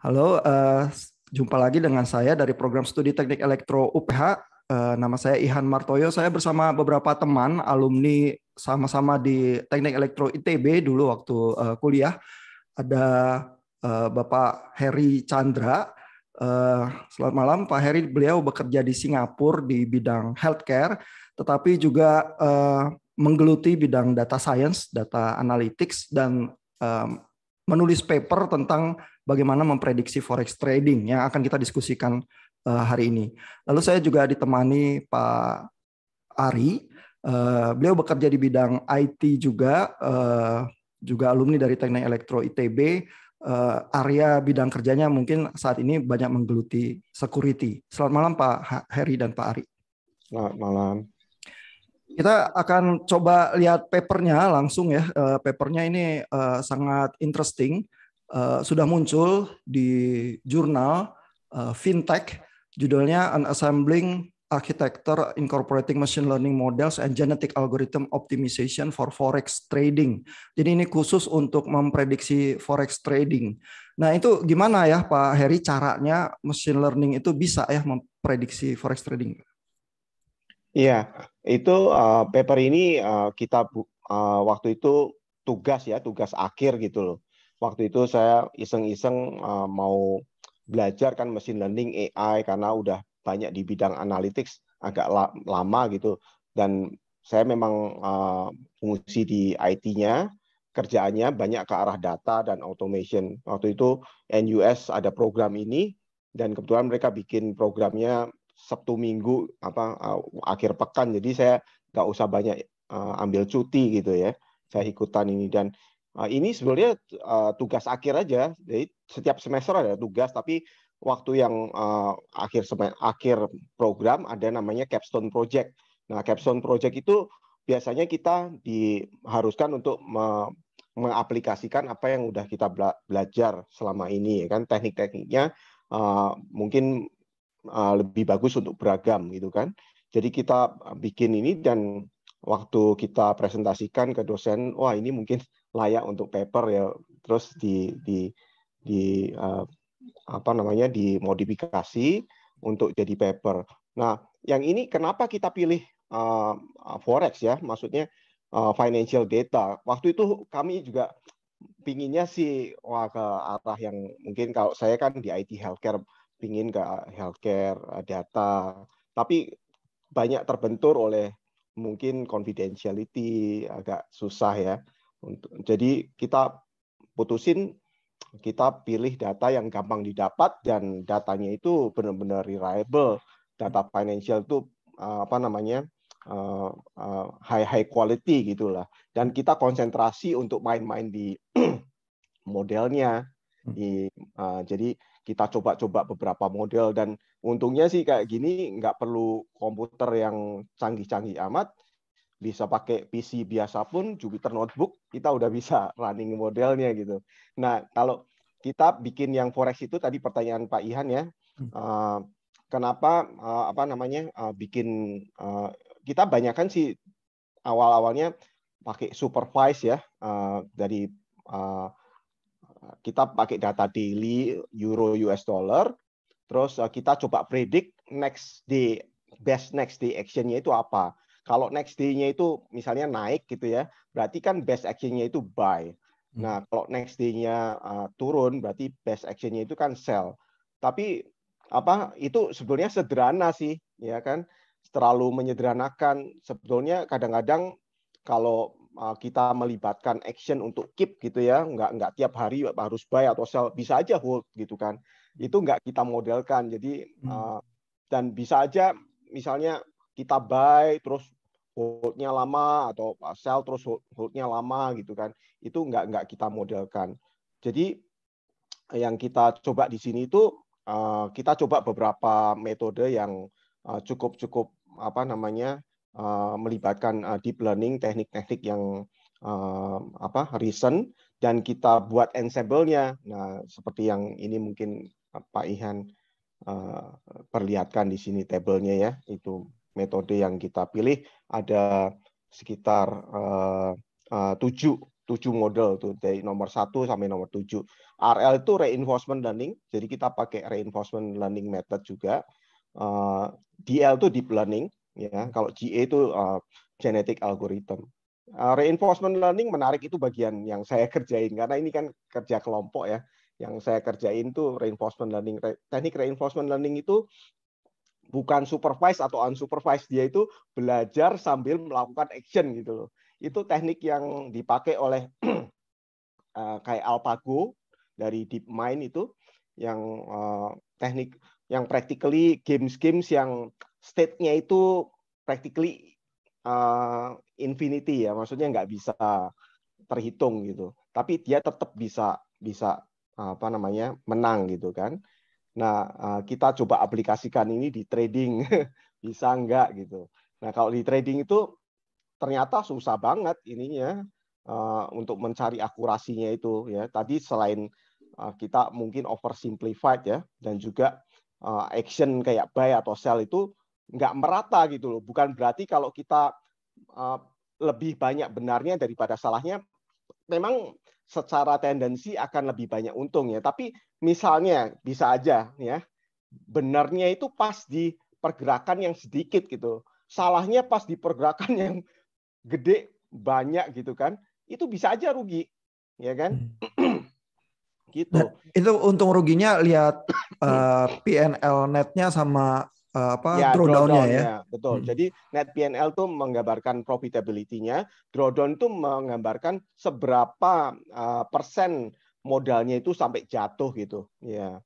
Halo, jumpa lagi dengan saya dari program studi Teknik Elektro UPH. Nama saya Ihan Martoyo. Saya bersama beberapa teman alumni sama-sama di Teknik Elektro ITB dulu waktu kuliah. Ada Bapak Heri Chandra. Selamat malam, Pak Heri. Beliau bekerja di Singapura di bidang healthcare, tetapi juga menggeluti bidang data science, data analytics, dan menulis paper tentang bagaimana memprediksi forex trading yang akan kita diskusikan hari ini. Lalu saya juga ditemani Pak Ari. Beliau bekerja di bidang IT juga, juga alumni dari Teknik Elektro ITB. Area bidang kerjanya mungkin saat ini banyak menggeluti security. Selamat malam Pak Heri dan Pak Ari. Selamat malam. Kita akan coba lihat papernya langsung ya. Papernya ini sangat interesting. Sudah muncul di jurnal Fintech. Judulnya Unassembling Architecture Incorporating Machine Learning Models and Genetic Algorithm Optimization for Forex Trading. Jadi ini khusus untuk memprediksi forex trading. Nah itu gimana ya Pak Heri caranya machine learning itu bisa ya memprediksi forex trading? Iya, itu paper ini kita waktu itu tugas akhir gitu loh. Waktu itu saya iseng-iseng mau belajar kan machine learning AI karena udah banyak di bidang analytics agak lama gitu. Dan saya memang fungsi di IT-nya, kerjaannya banyak ke arah data dan automation. Waktu itu NUS ada program ini dan kebetulan mereka bikin programnya Sabtu Minggu akhir pekan, jadi saya nggak usah banyak ambil cuti gitu ya, saya ikutan ini. Dan ini sebenarnya tugas akhir aja, jadi setiap semester ada tugas, tapi waktu yang akhir program ada namanya capstone project. Nah, capstone project itu biasanya kita diharuskan untuk mengaplikasikan apa yang udah kita belajar selama ini, ya kan, teknik-tekniknya mungkin lebih bagus untuk beragam gitu kan. Jadi kita bikin ini dan waktu kita presentasikan ke dosen, wah ini mungkin layak untuk paper ya. Terus dimodifikasi untuk jadi paper. Nah, yang ini kenapa kita pilih forex ya? Maksudnya financial data. Waktu itu kami juga pinginnya sih ke arah yang mungkin kalau saya kan di IT healthcare pingin ke healthcare data, tapi banyak terbentur oleh mungkin confidentiality, agak susah ya. Jadi kita putusin, kita pilih data yang gampang didapat dan datanya itu benar-benar reliable. Data financial itu high quality gitulah. Dan kita konsentrasi untuk main-main di modelnya. Jadi kita coba-coba beberapa model dan untungnya sih kayak gini nggak perlu komputer yang canggih-canggih amat, bisa pakai PC biasa pun, Jupyter Notebook, kita udah bisa running modelnya gitu. Nah, kalau kita bikin yang forex itu tadi pertanyaan Pak Ihan ya, kenapa bikin kita banyak kan sih awal-awalnya pakai supervise ya, dari kita pakai data daily euro US dollar, terus kita coba predik best next day actionnya itu apa. Kalau next day-nya itu misalnya naik gitu ya, berarti kan best action-nya itu buy. Nah, kalau next day-nya turun, berarti best action-nya itu kan sell. Tapi itu sebetulnya sederhana sih, ya kan? Terlalu menyederhanakan. Sebetulnya kadang-kadang kalau kita melibatkan action untuk keep gitu ya, nggak tiap hari harus buy atau sell, bisa aja hold gitu kan. Itu nggak kita modelkan. Jadi dan bisa aja misalnya kita buy terus hold-nya lama atau sell terus hold-nya lama gitu kan. Itu nggak kita modelkan. Jadi yang kita coba di sini itu kita coba beberapa metode yang cukup melibatkan deep learning, teknik-teknik yang recent, dan kita buat ensemble-nya. Nah, seperti yang ini mungkin Pak Ihan perlihatkan di sini tabelnya ya, itu metode yang kita pilih ada sekitar 7 7 model tuh dari nomor 1 sampai nomor 7. RL itu reinforcement learning, jadi kita pakai reinforcement learning method juga. DL itu deep learning, ya. Kalau GA itu genetic algorithm. Reinforcement learning menarik, itu bagian yang saya kerjain karena ini kan kerja kelompok ya. Yang saya kerjain tuh reinforcement learning. Teknik reinforcement learning itu bukan supervised atau unsupervised, dia itu belajar sambil melakukan action gitu loh. Itu teknik yang dipakai oleh kayak AlphaGo dari DeepMind itu, yang teknik yang practically games yang state-nya itu practically infinity ya, maksudnya nggak bisa terhitung gitu. Tapi dia tetap bisa apa namanya menang gitu kan. Nah, kita coba aplikasikan ini di trading, bisa enggak gitu. Nah, kalau di trading itu ternyata susah banget ininya untuk mencari akurasinya itu ya. Tadi selain kita mungkin oversimplified ya, dan juga action kayak buy atau sell itu nggak merata gitu loh. Bukan berarti kalau kita lebih banyak benarnya daripada salahnya, memang secara tendensi akan lebih banyak untungnya. Tapi misalnya bisa aja ya, benarnya itu pas di pergerakan yang sedikit gitu, salahnya pas di pergerakan yang gede banyak gitu kan, itu bisa aja rugi, ya kan? Dan Gitu. itu untung ruginya lihat PNL netnya sama Ya, drawdown-nya ya. drawdown-nya, betul. Jadi net PNL itu menggambarkan profitability-nya, drawdown itu menggambarkan seberapa persen modalnya itu sampai jatuh gitu. Ya.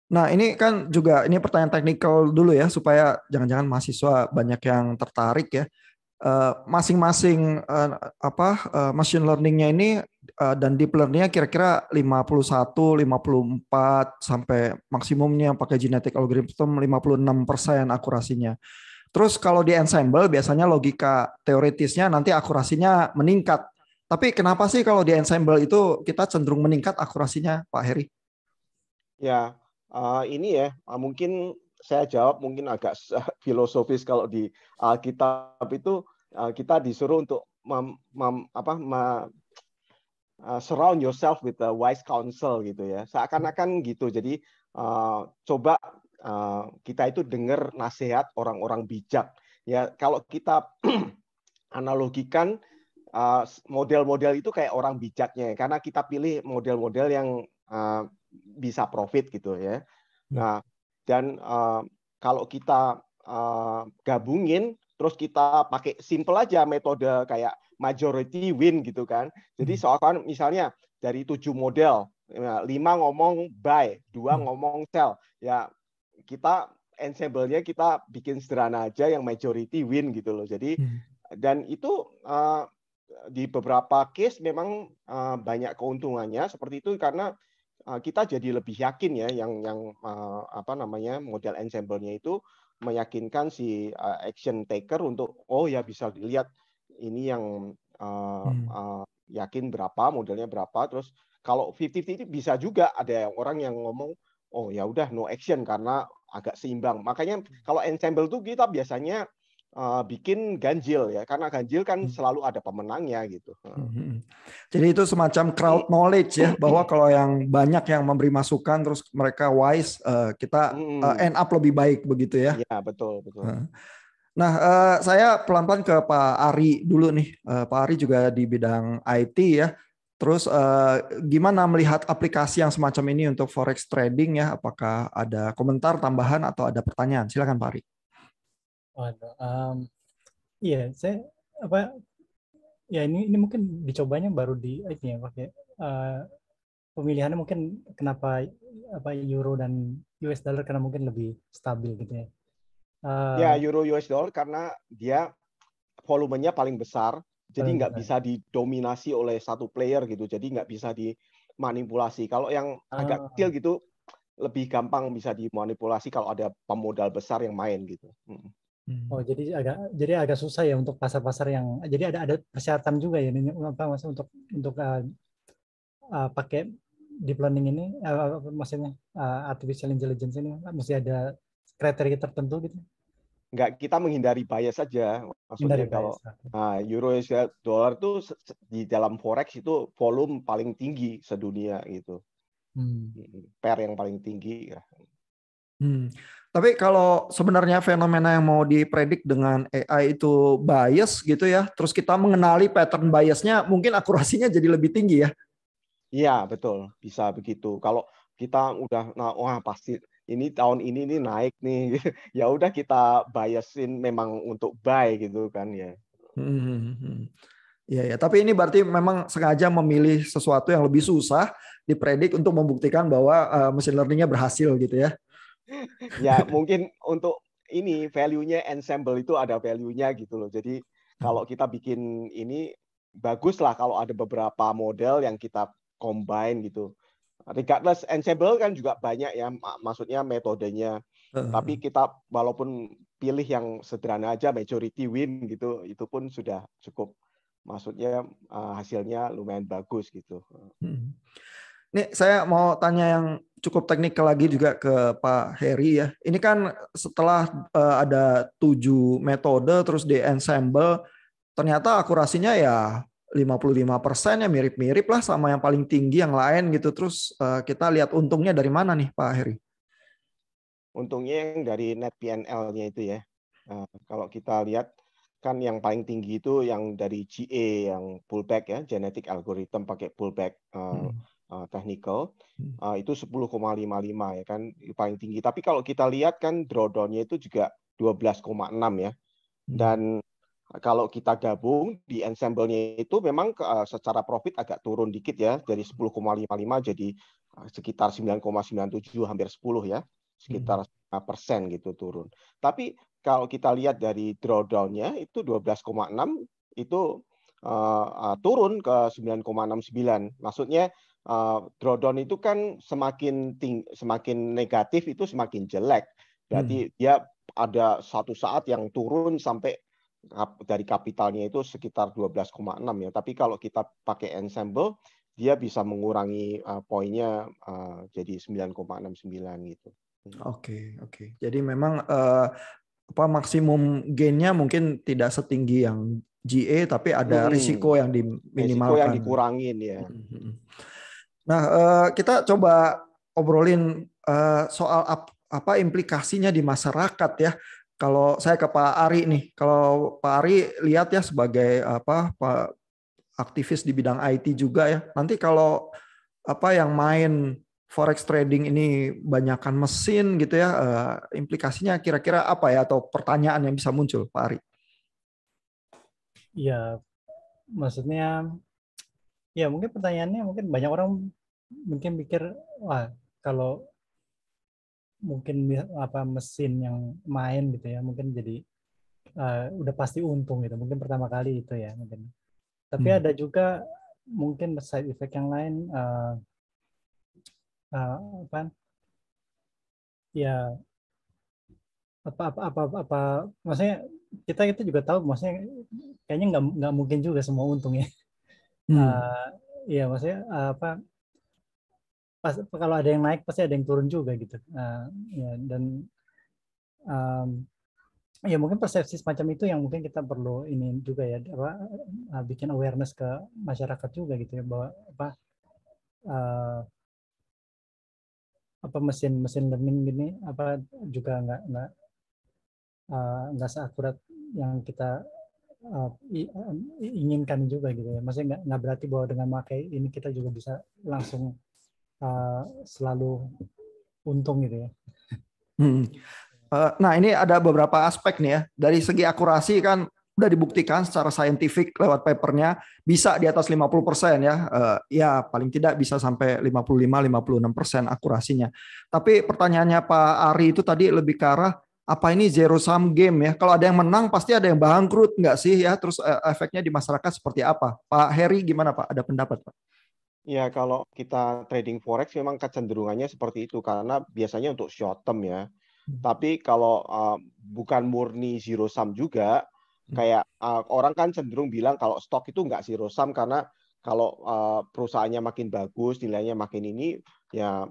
Nah, ini kan juga ini pertanyaan teknikal dulu ya supaya jangan-jangan mahasiswa banyak yang tertarik ya. Masing-masing machine learning-nya ini dan deep learning-nya kira-kira 51, 54 sampai maksimumnya pakai genetic algorithm 56% akurasinya. Terus kalau di ensemble biasanya logika teoritisnya nanti akurasinya meningkat. Tapi kenapa sih kalau di ensemble itu kita cenderung meningkat akurasinya, Pak Heri? Ya, ini ya mungkin saya jawab mungkin agak filosofis. Kalau di Alkitab itu kita disuruh untuk surround yourself with a wise counsel gitu ya. Seakan-akan gitu. Jadi coba kita itu dengar nasihat orang-orang bijak. Ya, kalau kita analogikan model-model itu kayak orang bijaknya, karena kita pilih model-model yang bisa profit gitu ya. Nah, dan kalau kita gabungin, terus kita pakai simple aja metode kayak majority win gitu kan. Jadi soalnya misalnya dari 7 model, 5 ngomong buy, 2 ngomong sell. Ya, kita ensemble-nya kita bikin sederhana aja yang majority win gitu loh. Jadi dan itu di beberapa case memang banyak keuntungannya seperti itu, karena kita jadi lebih yakin ya yang apa namanya model ensemble-nya itu meyakinkan si action taker untuk ya bisa dilihat ini yang yakin berapa modelnya berapa. Terus kalau 50-50 itu bisa juga ada orang yang ngomong oh ya udah no action karena agak seimbang. Makanya kalau ensemble tuh kita biasanya bikin ganjil ya, karena ganjil kan selalu ada pemenangnya gitu. Jadi itu semacam crowd knowledge ya, bahwa kalau yang banyak yang memberi masukan terus mereka wise, kita end up lebih baik begitu ya. Iya, betul, betul. Nah, saya pelan-pelan ke Pak Ari dulu nih. Pak Ari juga di bidang IT ya. Terus gimana melihat aplikasi yang semacam ini untuk forex trading ya? Apakah ada komentar tambahan atau ada pertanyaan? Silakan Pak Ari. Iya, saya ya ini mungkin dicobanya baru di ini ya pakai pemilihannya mungkin kenapa euro dan US dollar karena mungkin lebih stabil gitu ya. Ya, euro US dollar karena dia volumenya paling besar, jadi nggak bisa didominasi oleh satu player gitu, jadi nggak bisa dimanipulasi. Kalau yang agak kecil gitu lebih gampang bisa dimanipulasi kalau ada pemodal besar yang main gitu. Oh, jadi agak susah ya untuk pasar-pasar yang, jadi ada persyaratan juga ya ini apa maksud untuk pakai deep learning ini maksudnya artificial intelligence ini mesti ada kriteria tertentu gitu. nggak kita menghindari bias saja. Maksudnya Hindari kalau bias. Oke. euro US dollar tuh di dalam forex itu volume paling tinggi sedunia gitu. Pair yang paling tinggi ya. Tapi kalau sebenarnya fenomena yang mau dipredik dengan AI itu bias gitu ya, terus kita mengenali pattern biasnya, mungkin akurasinya jadi lebih tinggi ya. Iya, betul. Bisa begitu. Kalau kita udah wah pasti ini tahun ini naik nih. Ya udah kita biasin memang untuk buy gitu kan ya. Ya, ya. Tapi ini berarti memang sengaja memilih sesuatu yang lebih susah dipredik untuk membuktikan bahwa machine learning-nya berhasil gitu ya. Ya mungkin untuk ini value-nya ensemble itu ada value-nya gitu loh. Jadi kalau kita bikin ini bagus lah kalau ada beberapa model yang kita combine gitu. Regardless ensemble kan juga banyak ya, maksudnya metodenya. Tapi kita walaupun pilih yang sederhana aja majority win gitu, itu pun sudah cukup. Maksudnya hasilnya lumayan bagus gitu. Nih saya mau tanya yang cukup teknikal lagi juga ke Pak Heri ya. Ini kan setelah ada 7 metode terus di ensemble, ternyata akurasinya ya 55% ya mirip-mirip lah sama yang paling tinggi yang lain gitu. Terus kita lihat untungnya dari mana nih Pak Heri? Untungnya yang dari net PNL-nya itu ya. Kalau kita lihat kan yang paling tinggi itu yang dari GA yang pullback ya, genetic algorithm pakai pullback technical itu 10,55 ya kan paling tinggi. Tapi kalau kita lihat kan drawdown-nya itu juga 12,6 ya. Dan kalau kita gabung di ensemble-nya itu memang secara profit agak turun dikit ya, dari 10,55 jadi sekitar 9,97 hampir 10 ya, sekitar 5% gitu turun. Tapi kalau kita lihat dari drawdown-nya itu 12,6 itu turun ke 9,69. Maksudnya drawdown itu kan semakin negatif itu semakin jelek. Berarti dia ada satu saat yang turun sampai dari kapitalnya itu sekitar 12,6 ya. Tapi kalau kita pakai ensemble, dia bisa mengurangi poinnya jadi 9,69 gitu. Oke. Jadi memang maksimum gain-nya mungkin tidak setinggi yang GA, tapi ada risiko yang Risiko yang diminimalkan. dikurangin ya. Nah, kita coba obrolin soal apa implikasinya di masyarakat ya. Kalau saya ke Pak Ari nih, kalau Pak Ari lihat ya sebagai Pak aktivis di bidang IT juga ya. Nanti kalau yang main forex trading ini banyakkan mesin gitu ya, implikasinya kira-kira apa ya atau pertanyaan yang bisa muncul, Pak Ari? Ya, maksudnya ya mungkin pertanyaannya mungkin banyak orang mungkin pikir wah kalau mungkin mesin yang main gitu ya mungkin jadi udah pasti untung gitu mungkin pertama kali itu ya mungkin tapi ada juga mungkin side effect yang lain ya apa maksudnya kita itu juga tahu maksudnya kayaknya nggak mungkin juga semua untung ya ya maksudnya kalau ada yang naik pasti ada yang turun juga gitu ya dan ya mungkin persepsi semacam itu yang mungkin kita perlu ini juga ya bikin awareness ke masyarakat juga gitu ya bahwa mesin learning ini juga nggak seakurat yang kita inginkan juga gitu ya. Maksudnya nggak berarti bahwa dengan memakai ini kita juga bisa langsung selalu untung gitu ya. Nah, ini ada beberapa aspek nih ya. Dari segi akurasi kan udah dibuktikan secara saintifik lewat papernya bisa di atas 50% ya. Ya paling tidak bisa sampai 55-56% akurasinya. Tapi pertanyaannya Pak Ari itu tadi lebih ke arah apa ini zero sum game ya? Kalau ada yang menang pasti ada yang bangkrut nggak sih ya? Terus efeknya di masyarakat seperti apa? Pak Heri gimana Pak? Ada pendapat Pak? Ya kalau kita trading forex memang kecenderungannya seperti itu karena biasanya untuk short term ya. Tapi kalau bukan murni zero sum juga, kayak orang kan cenderung bilang kalau stok itu nggak zero sum karena kalau perusahaannya makin bagus, nilainya makin ini, ya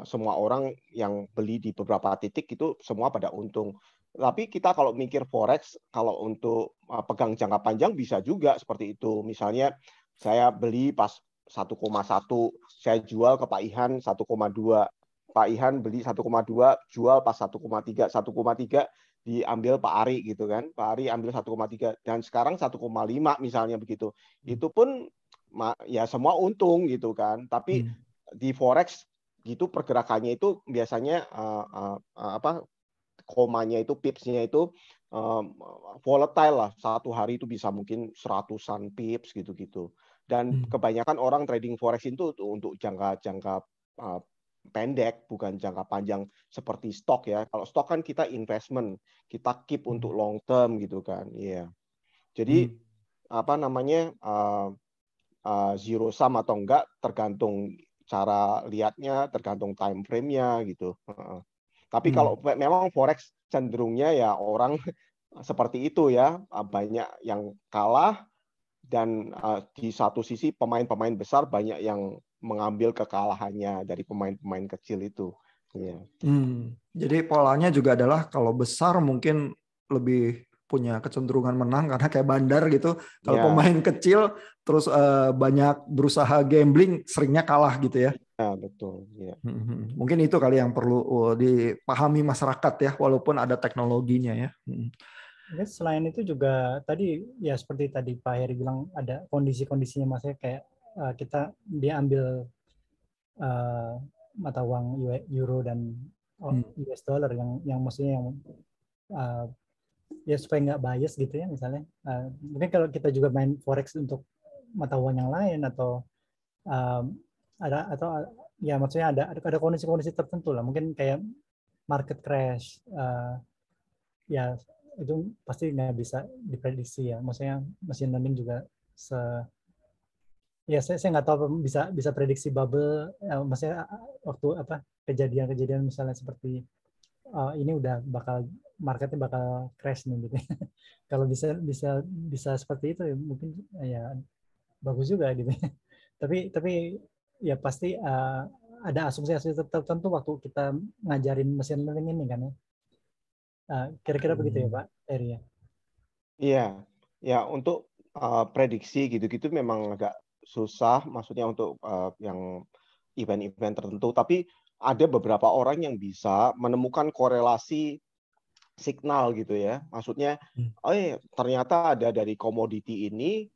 semua orang yang beli di beberapa titik itu semua pada untung. Tapi kita kalau mikir forex, kalau untuk pegang jangka panjang bisa juga seperti itu. Misalnya saya beli pas 1,1, saya jual ke Pak Ihan 1,2. Pak Ihan beli 1,2, jual pas 1,3, 1,3 diambil Pak Ari gitu kan. Pak Ari ambil 1,3 dan sekarang 1,5 misalnya begitu. Itu pun ya semua untung gitu kan. Tapi di forex gitu pergerakannya itu biasanya komanya itu pipsnya itu volatile lah, satu hari itu bisa mungkin 100-an pips gitu-gitu. Dan kebanyakan orang trading forex itu untuk jangka pendek, bukan jangka panjang seperti stok ya. Kalau stok kan kita investment, kita keep untuk long term gitu kan. Iya. Jadi apa namanya zero sum atau enggak tergantung cara lihatnya, tergantung time frame-nya gitu. Tapi kalau memang forex cenderungnya ya orang seperti itu ya, banyak yang kalah dan di satu sisi pemain-pemain besar banyak yang mengambil kekalahannya dari pemain-pemain kecil itu. Yeah. Jadi polanya juga adalah kalau besar mungkin lebih punya kecenderungan menang karena kayak bandar gitu. Kalau pemain kecil terus banyak berusaha gambling seringnya kalah gitu ya. Ya, betul. Ya. Mungkin itu kali yang perlu dipahami masyarakat ya, walaupun ada teknologinya ya. Selain itu juga tadi ya seperti tadi Pak Heri bilang ada kondisi-kondisinya, maksudnya kayak kita diambil mata uang euro dan US dollar yang maksudnya yang ya supaya nggak bias gitu ya misalnya. Mungkin kalau kita juga main forex untuk mata uang yang lain atau ya maksudnya ada kondisi-kondisi tertentu lah, mungkin kayak market crash ya itu pasti nggak bisa diprediksi ya, maksudnya machine learning juga ya saya nggak tahu bisa prediksi bubble maksudnya waktu apa kejadian misalnya seperti ini udah marketnya bakal crash nih gitu. Kalau bisa seperti itu ya, mungkin ya bagus juga gitu. Tapi ya pasti ada asumsi tertentu waktu kita ngajarin machine learning ini kan ya. Kira-kira begitu ya Pak Eri ya? Iya, ya untuk prediksi gitu-gitu memang agak susah, maksudnya untuk yang event-event tertentu. Tapi ada beberapa orang yang bisa menemukan korelasi signal gitu ya. Maksudnya, ternyata ada dari komoditi ini,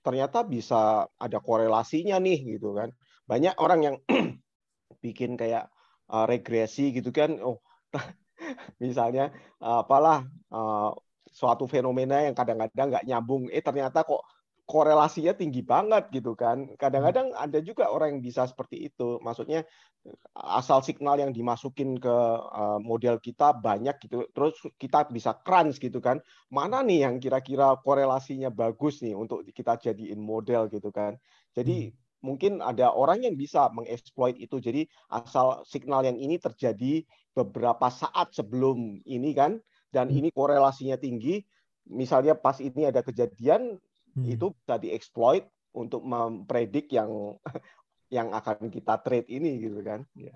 ternyata bisa ada korelasinya nih gitu kan. Banyak orang yang bikin kayak regresi gitu kan. Oh, misalnya apalah suatu fenomena yang kadang-kadang nggak nyambung, ternyata kok korelasinya tinggi banget gitu kan. Kadang-kadang ada juga orang yang bisa seperti itu. Maksudnya asal signal yang dimasukin ke model kita banyak gitu, terus kita bisa crunch gitu kan. Mana nih yang kira-kira korelasinya bagus nih untuk kita jadiin model gitu kan. Jadi mungkin ada orang yang bisa mengeksploit itu. Jadi asal signal yang ini terjadi beberapa saat sebelum ini kan, dan ini korelasinya tinggi, misalnya pas ini ada kejadian, itu bisa dieksploit untuk mempredik yang akan kita trade ini gitu kan. Ya.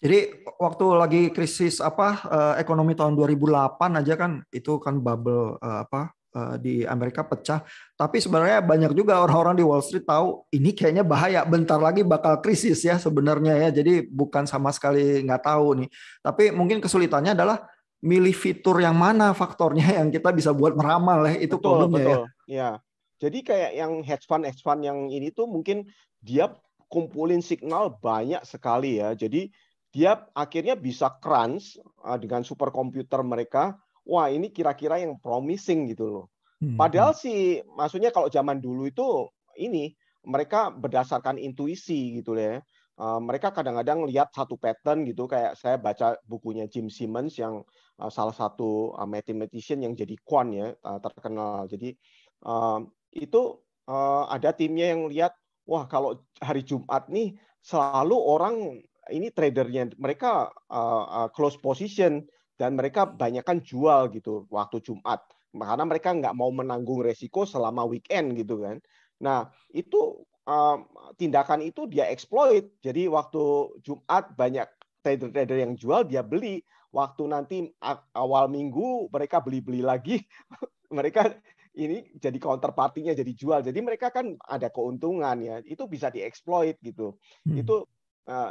Jadi waktu lagi krisis ekonomi tahun 2008 aja kan, itu kan bubble di Amerika pecah. Tapi sebenarnya banyak juga orang-orang di Wall Street tahu ini kayaknya bahaya, bentar lagi bakal krisis ya sebenarnya ya. Jadi bukan sama sekali nggak tahu nih. Tapi mungkin kesulitannya adalah milih fitur yang mana faktornya yang kita bisa buat meramal ya, itu problemnya ya. Ya. Jadi kayak yang hedge fund yang ini tuh mungkin dia kumpulin signal banyak sekali ya. Jadi dia akhirnya bisa crunch dengan superkomputer mereka. Wah, ini kira-kira yang promising gitu loh. Padahal sih, maksudnya kalau zaman dulu itu ini mereka berdasarkan intuisi gitu ya. Mereka kadang-kadang lihat satu pattern gitu, kayak saya baca bukunya Jim Simmons yang salah satu mathematician yang jadi quant ya, terkenal. Jadi itu ada timnya yang lihat, wah kalau hari Jumat nih selalu orang ini tradernya mereka close position dan mereka banyakkan jual gitu waktu Jumat karena mereka nggak mau menanggung resiko selama weekend gitu kan. Nah itu tindakan itu dia exploit. Jadi waktu Jumat banyak trader-trader yang jual, dia beli. waktu nanti awal minggu mereka beli lagi, mereka ini jadi counterparty-nya jadi jual. Jadi mereka kan ada keuntungan ya. Itu bisa dieksploit gitu. Itu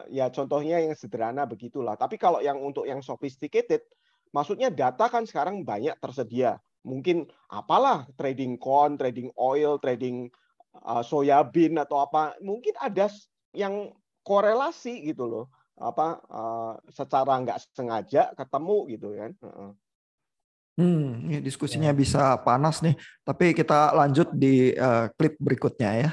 ya contohnya yang sederhana begitulah. Tapi kalau yang untuk yang sophisticated, maksudnya data kan sekarang banyak tersedia. Mungkin apalah trading corn, trading oil, trading soya bean atau apa. Mungkin ada yang korelasi gitu loh. Secara nggak sengaja ketemu gitu kan. Ini diskusinya bisa panas nih. Tapi kita lanjut di klip berikutnya ya.